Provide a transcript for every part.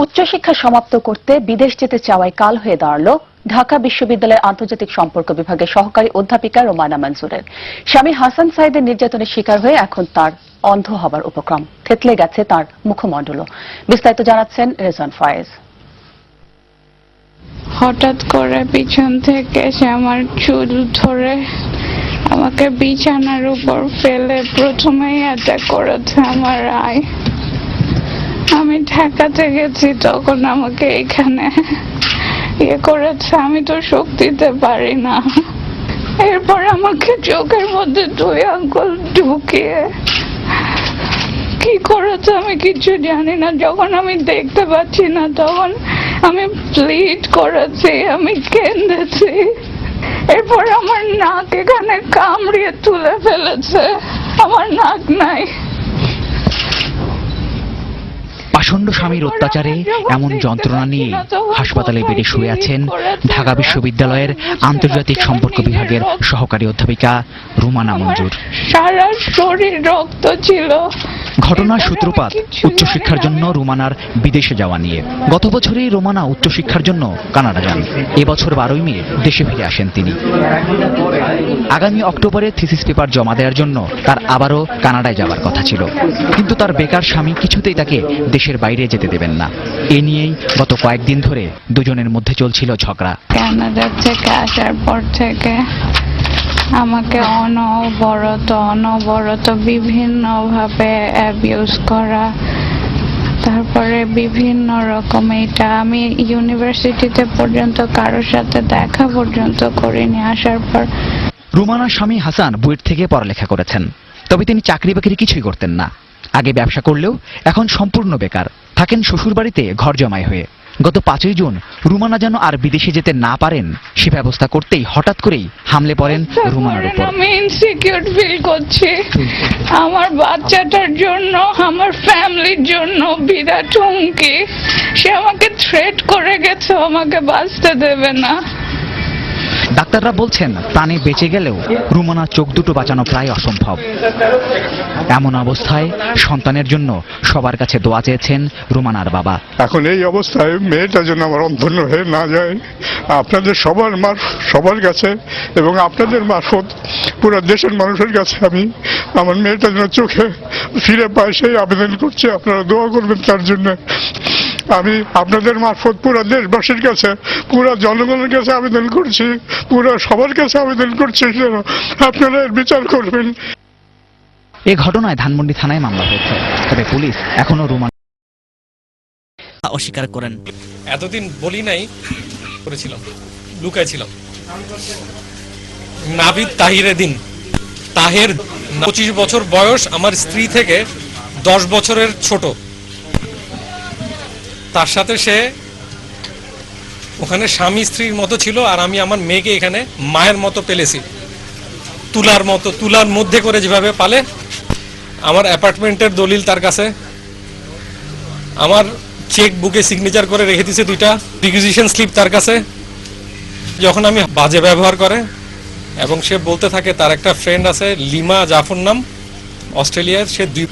উচ্চশিক্ষা সমাপ্ত করতে বিদেশ যেতে চাওয়ায় কাল হয়ে দাঁড়ালো ঢাকা বিশ্ববিদ্যালয়ের আন্তর্জাতিক সম্পর্ক বিভাগের সহকারী অধ্যাপিকা রোমানা মঞ্জুরের। স্বামী হাসান সাইদের নির্যাতনের শিকার হয়ে এখন তার অন্ধ হবার উপক্রম, থেতলে গেছে তার মুখমণ্ডলও। বিস্তারিত জানাচ্ছেন রেজন ফয়েজ। হঠাৎ করে পিছন থেকে সে আমার চুল ধরে আমাকে বিছানার উপর ফেলে প্রথমেই অ্যাটাক করেছে আমার আয়। আমি ঢাকাতে গেছি, তখন আমাকে এখানে করেছে, আমি তো শক্তিতে পারি না। এরপর আমাকে চোখের মধ্যে 2 আঙ্গুল ঢুকিয়ে কি করেছে আমি কিছু জানি না। যখন আমি দেখতে পাচ্ছি না তখন আমি প্লিড করেছি, আমি কেঁদেছি। এরপর আমার নাক এখানে কামড়িয়ে তুলে ফেলেছে, আমার নাক নাই। পাষণ্ড স্বামীর অত্যাচারে এমন যন্ত্রণা নিয়ে হাসপাতালে বেডে শুয়ে আছেন ঢাকা বিশ্ববিদ্যালয়ের আন্তর্জাতিক সম্পর্ক বিভাগের সহকারী অধ্যাপিকা রোমানা মঞ্জুর। সারা শরীর রক্ত ছিল। ঘটনার সূত্রপাত উচ্চশিক্ষার জন্য রোমানার বিদেশে যাওয়া নিয়ে। গত বছরই রোমানা উচ্চশিক্ষার জন্য কানাডা যান। এবছর 12ই মে দেশে ফিরে আসেন তিনি। আগামী অক্টোবরে থিসিস পেপার জমা দেওয়ার জন্য তার আবারও কানাডায় যাওয়ার কথা ছিল, কিন্তু তার বেকার স্বামী কিছুতেই তাকে দেশের বাইরে যেতে দেবেন না। এ নিয়েই গত কয়েকদিন ধরে দুজনের মধ্যে চলছিল ঝগড়া। কানাডা থেকে আসার পর থেকে আমাকে অনবরত বিভিন্নভাবে অ্যাবিউজ করা, তারপরে বিভিন্ন রকম। এটা আমি ইউনিভার্সিটিতে পর্যন্ত কারোর সাথে দেখা পর্যন্ত করিনি। আসার পর রোমানার স্বামী হাসান বুয়েট থেকে পড়ালেখা করেছেন, তবে তিনি চাকরি বাকরি কিছুই করতেন না। আগে ব্যবসা করলেও এখন সম্পূর্ণ বেকার, থাকেন শ্বশুরবাড়িতে ঘর জমায় হয়ে। গত 5ই জুন রোমানা যেন আর বিদেশে যেতে না পারেন সে ব্যবস্থা করতেই হঠাৎ করেই হামলে পড়েন রোমানার উপর। আমি ইনসিকিউর ফিল করছি আমার বাচ্চাটার জন্য, আমার ফ্যামিলির জন্য। বিরাট হুমকি, সে আমাকে থ্রেট করে গেছে, আমাকে বাঁচতে দেবে না। ডাক্তাররা বলছেন প্রাণে বেঁচে গেলেও রোমানার চোখ দুটো বাঁচানো প্রায় অসম্ভব। এমন অবস্থায় সন্তানের জন্য সবার কাছে দোয়া চেয়েছেন রোমানার বাবা। এখন এই অবস্থায় মেয়েটা যেন আমার অন্ধন্য হয়ে না যায়, আপনাদের সবার কাছে এবং আপনাদের মারফত পুরো দেশের মানুষের কাছে আমি আমার মেয়েটা যেন চোখে ফিরে পায় সেই আবেদন করছি। আপনারা দোয়া করবেন তার জন্য। আমি আপনাদের মারফত পুরো দেশবাসীর কাছে, পুরো জনগণের কাছে আবেদন করছি, পুরো সবার কাছে আবেদন করছি যেন আপনারা এর বিচার করবেন। এ ঘটনায় ধানমন্ডি থানায় মামলা হয়েছে, তবে পুলিশ এখনো রোমানা অস্বীকার করেন। এতদিন বলি নাই, করেছিলাম, লুকাইছিলাম। নাবিদ তাহিরের দিন, তাহের 25 বছর বয়স, আমার স্ত্রী থেকে 10 বছরের ছোট। তার সাথে সে ওখানে স্বামী স্ত্রীর মতো ছিল, আর আমি আমার মেয়েকে এখানে মায়ের মতো পেলেছি। তুলার মধ্যে করে যেভাবে পালে। আমার অ্যাপার্টমেন্টের দলিল তার কাছে, আমার চেক বুকে সিগনেচার করে রেখে দিয়েছে 2টা রিকুইজিশন স্লিপ তার কাছে। যখন আমি বাজে ব্যবহার করে এবং সে বলতে থাকে তার একটা ফ্রেন্ড আছে লিমা জাফর নাম, অস্ট্রেলিয়ার, সে 2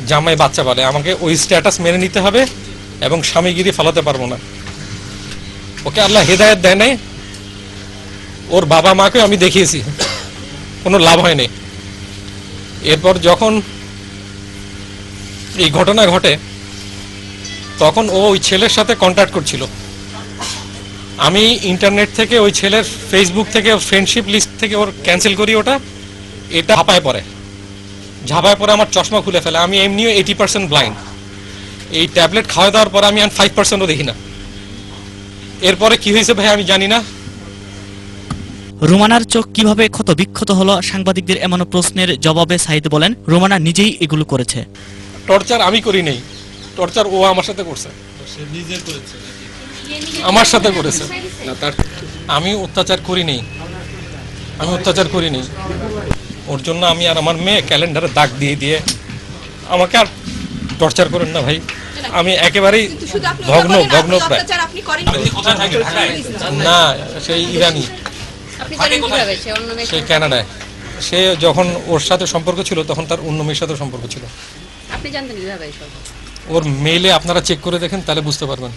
জামাই বাচ্চা পালে, আমাকে ওই স্ট্যাটাস মেনে নিতে হবে এবং স্বামীগিরি ফেলাতে পারবো না। ওকে আল্লাহ হেদায়েত দেয় নাই। ওর বাবা মাকে আমি দেখিয়েছি, কোনো লাভ হয়নি। এরপর যখন এই ঘটনা ঘটে তখন ও ওই ছেলের সাথে কন্ট্যাক্ট করছিল। আমি ইন্টারনেট থেকে ওই ছেলের ফেসবুক থেকে ফ্রেন্ডশিপ লিস্ট থেকে ওর ক্যান্সেল করি ওটা। এটা ঝাঁপায় পরে আমার চশমা খুলে ফেলে। আমি এমনিও 80% ব্লাইন্ড। এই ট্যাবলেট খাওয়া দেওয়ার পরে আমি 5%ও দেখি না। এরপরে কি হয়েছে ভাই আমি জানি না। রোমানার চোখ কিভাবে ক্ষত বিক্ষত হলো সাংবাদিকদের এমন প্রশ্নের জবাবে সাইদ বলেন, রোমানা নিজেই এগুলো করেছে। টর্চার আমি করি নাই, টর্চার ও আমার সাথে করছে। আমার সাথে করেছে। আমি অত্যাচার করিনি। ওর জন্য আমি আর আমার মেয়ে ক্যালেন্ডারে দাগ দিয়ে আমাকে আর টর্চার করেন না ভাই। আমি একেবারেই ভগ্ন প্রায়। না, সেই ইরানি, সেই কানাডায়। সে যখন ওর সাথে সম্পর্ক ছিল তখন তার অন্য মেয়ের সাথে সম্পর্ক ছিল। আপনি জানতেন কিভাবে? ওর মেইলে আপনারা চেক করে দেখেন, তাহলে বুঝতে পারবেন।